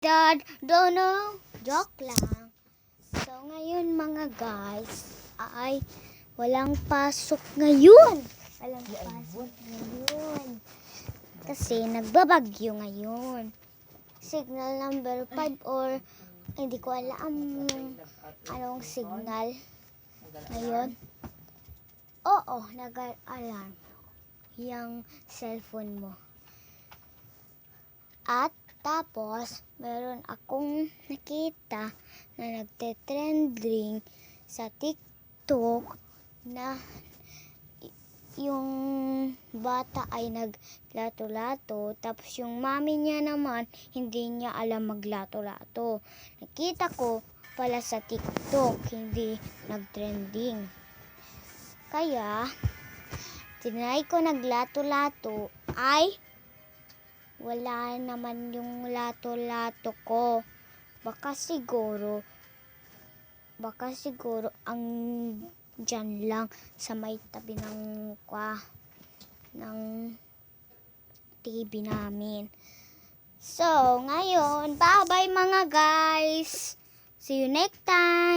Dad, don't know. Joke lang. So, ngayon mga guys, ay walang pasok ngayon. Walang pasok ngayon. Kasi nagbabagyo ngayon. Signal number 5 or hindi ko alam anong signal ngayon. Oo, nag-alarm yung cellphone mo. At tapos, meron akong nakita na nagte-trending sa TikTok na yung bata ay naglato-lato, tapos yung mami niya naman hindi niya alam maglato-lato. Nakita ko pala sa TikTok, hindi nagtrending. Kaya, tinry ko naglato-lato ay wala naman yung lato-lato ko. Baka siguro ang dyan lang sa may tabi ng TV namin. So, ngayon, bye-bye mga guys. See you next time.